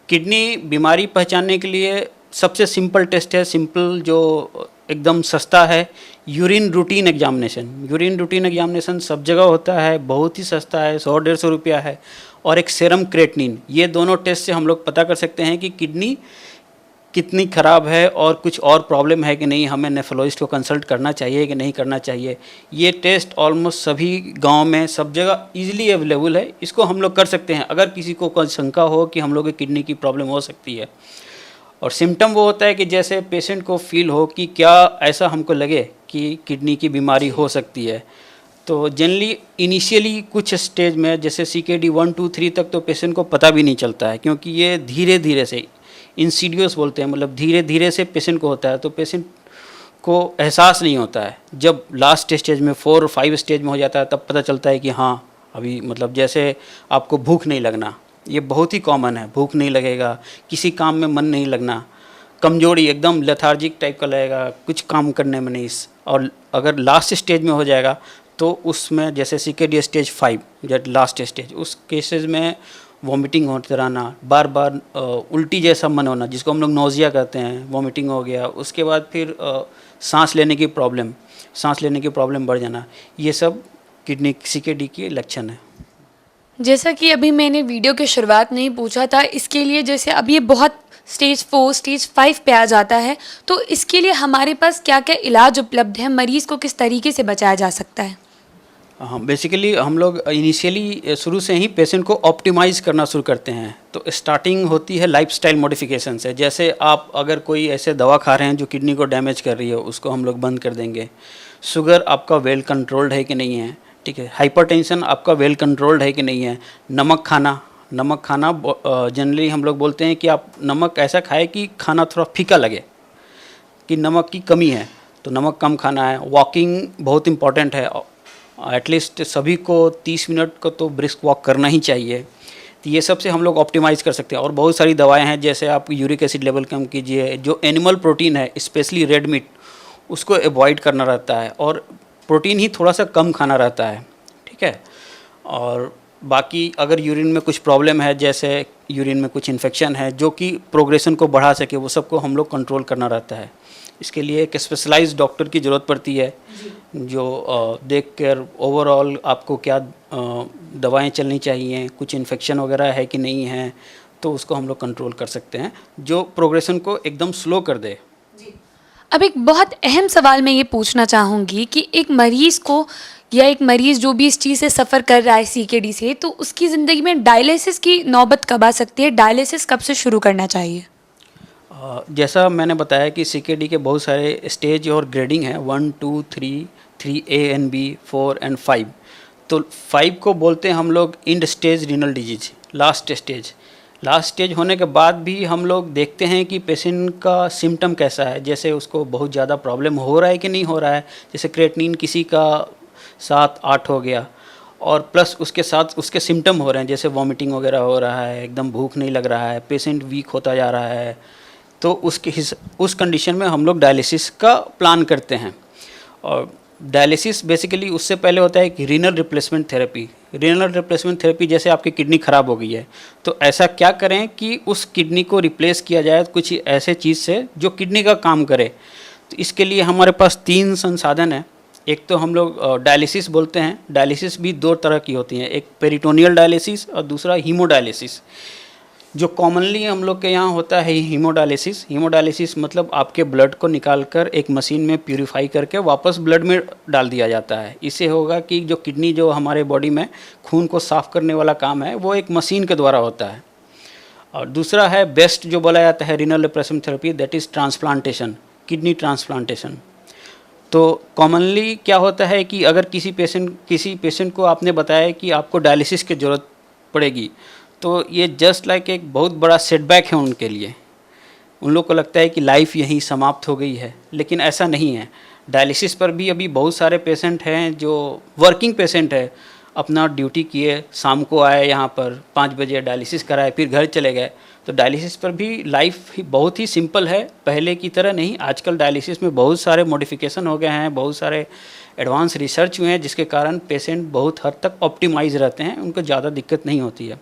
Kidney बीमारी पहचानने के लिए सबसे सिंपल टेस्ट है, सिंपल जो एकदम सस्ता है, urine routine examination. Urine routine examination सब जगह होता है, बहुत ही सस्ता है, 100-150 रुपया है। और एक सेरम क्रेटनिन, ये दोनों टेस्ट से हम लोग पता कर सकते हैं कि किडनी कितनी ख़राब है और कुछ और प्रॉब्लम है कि नहीं, हमें नेफ्रोलॉजिस्ट को कंसल्ट करना चाहिए कि नहीं करना चाहिए। ये टेस्ट ऑलमोस्ट सभी गांव में सब जगह इजीली अवेलेबल है, इसको हम लोग कर सकते हैं अगर किसी को कोई शंका हो कि हम लोग की किडनी की प्रॉब्लम हो सकती है। और सिम्टम वो होता है कि जैसे पेशेंट को फील हो कि क्या ऐसा हमको लगे कि किडनी की बीमारी हो सकती है। तो जनरली इनिशियली कुछ स्टेज में जैसे CKD 1, 2, 3 तक तो पेशेंट को पता भी नहीं चलता है, क्योंकि ये धीरे धीरे से इंसीडियस बोलते हैं, मतलब धीरे धीरे से पेशेंट को होता है, तो पेशेंट को एहसास नहीं होता है। जब लास्ट स्टेज में 4 और 5 स्टेज में हो जाता है तब पता चलता है कि हाँ अभी मतलब जैसे आपको भूख नहीं लगना, ये बहुत ही कॉमन है, भूख नहीं लगेगा, किसी काम में मन नहीं लगना, कमजोरी एकदम लेथार्जिक टाइप का लगेगा, कुछ काम करने में नहीं। और अगर लास्ट स्टेज में हो जाएगा तो उसमें जैसे CKD स्टेज 5 जब लास्ट स्टेज, उस केसेस में वॉमिटिंग होते रहना, बार बार उल्टी जैसा मन होना, जिसको हम लोग नोजिया कहते हैं, वॉमिटिंग हो गया, उसके बाद फिर सांस लेने की प्रॉब्लम बढ़ जाना, ये सब किडनी CKD के लक्षण है। जैसा कि अभी मैंने वीडियो के शुरुआत में ही पूछा था, इसके लिए जैसे अब ये बहुत स्टेज 4, स्टेज 5 पे आ जाता है, तो इसके लिए हमारे पास क्या क्या इलाज उपलब्ध है, मरीज़ को किस तरीके से बचाया जा सकता है? हाँ, बेसिकली हम लोग इनिशियली शुरू से ही पेशेंट को ऑप्टिमाइज़ करना शुरू करते हैं। तो स्टार्टिंग होती है लाइफस्टाइल मॉडिफिकेशन से। जैसे आप अगर कोई ऐसे दवा खा रहे हैं जो किडनी को डैमेज कर रही है, उसको हम लोग बंद कर देंगे। शुगर आपका वेल कंट्रोल्ड है कि नहीं है, ठीक है। हाइपरटेंशन आपका वेल कंट्रोल्ड है कि नहीं है। नमक खाना जनरली हम लोग बोलते हैं कि आप नमक ऐसा खाएं कि खाना थोड़ा फीका लगे, कि नमक की कमी है, तो नमक कम खाना है। वॉकिंग बहुत इम्पॉर्टेंट है, एटलीस्ट सभी को 30 मिनट को तो ब्रिस्क वॉक करना ही चाहिए। तो ये सब से हम लोग ऑप्टिमाइज़ कर सकते हैं। और बहुत सारी दवाएं हैं, जैसे आप यूरिक एसिड लेवल कम कीजिए, जो एनिमल प्रोटीन है स्पेशली रेड मीट, उसको अवॉइड करना रहता है, और प्रोटीन ही थोड़ा सा कम खाना रहता है, ठीक है। और बाकी अगर यूरिन में कुछ प्रॉब्लम है, जैसे यूरिन में कुछ इन्फेक्शन है जो कि प्रोग्रेशन को बढ़ा सके, वो सबको हम लोग कंट्रोल करना रहता है। इसके लिए एक स्पेशलाइज्ड डॉक्टर की ज़रूरत पड़ती है, जो देख कर ओवरऑल आपको क्या दवाएं चलनी चाहिए, कुछ इन्फेक्शन वगैरह है कि नहीं है, तो उसको हम लोग कंट्रोल कर सकते हैं, जो प्रोग्रेशन को एकदम स्लो कर दे। अब एक बहुत अहम सवाल मैं ये पूछना चाहूँगी कि एक मरीज़ को या एक मरीज़ जो भी इस चीज़ से सफ़र कर रहा है CKD से, तो उसकी ज़िंदगी में डायलिसिस की नौबत कब आ सकती है? डायलिसिस कब से शुरू करना चाहिए? जैसा मैंने बताया कि CKD के बहुत सारे स्टेज और ग्रेडिंग है, 1, 2, 3A and B, 4 and 5। तो 5 को बोलते हैं हम लोग end stage renal disease, last stage होने के बाद भी हम लोग देखते हैं कि पेशेंट का सिम्टम कैसा है, जैसे उसको बहुत ज़्यादा प्रॉब्लम हो रहा है कि नहीं हो रहा है। जैसे क्रेटनिन किसी का 7-8 हो गया, और प्लस उसके साथ उसके सिम्टम हो रहे हैं, जैसे वॉमिटिंग वगैरह हो रहा है, एकदम भूख नहीं लग रहा है, पेशेंट वीक होता जा रहा है, तो उस कंडीशन में हम लोग डायलिसिस का प्लान करते हैं। और डायलिसिस बेसिकली उससे पहले होता है कि रीनल रिप्लेसमेंट थेरेपी। जैसे आपकी किडनी ख़राब हो गई है, तो ऐसा क्या करें कि उस किडनी को रिप्लेस किया जाए कुछ ऐसे चीज़ से जो किडनी का काम करे। तो इसके लिए हमारे पास 3 संसाधन हैं। एक तो हम लोग डायलिसिस बोलते हैं। डायलिसिस भी 2 तरह की होती हैं, एक पेरिटोनियल डायलिसिस और दूसरा हीमोडायलिसिस। जो कॉमनली हम लोग के यहाँ होता है हीमोडायलिसिस मतलब आपके ब्लड को निकालकर एक मशीन में प्यूरिफाई करके वापस ब्लड में डाल दिया जाता है। इससे होगा कि जो किडनी जो हमारे बॉडी में खून को साफ़ करने वाला काम है, वो एक मशीन के द्वारा होता है। और दूसरा है बेस्ट जो बोला जाता है renal replacement therapy, that is transplantation, kidney transplantation. तो कॉमनली क्या होता है कि अगर किसी पेशेंट को आपने बताया कि आपको डायलिसिस की ज़रूरत पड़ेगी, तो ये जस्ट लाइक एक बहुत बड़ा सेटबैक है उनके लिए। उन लोग को लगता है कि लाइफ यहीं समाप्त हो गई है, लेकिन ऐसा नहीं है। डायलिसिस पर भी अभी बहुत सारे पेशेंट हैं जो वर्किंग पेशेंट है, अपना ड्यूटी किए, शाम को आए यहाँ पर 5 बजे डायलिसिस कराए, फिर घर चले गए। तो डायलिसिस पर भी लाइफ बहुत ही सिंपल है, पहले की तरह नहीं। आजकल डायलिसिस में बहुत सारे मॉडिफिकेशन हो गए हैं, बहुत सारे एडवांस रिसर्च हुए हैं, जिसके कारण पेशेंट बहुत हद तक ऑप्टिमाइज रहते हैं, उनको ज़्यादा दिक्कत नहीं होती है।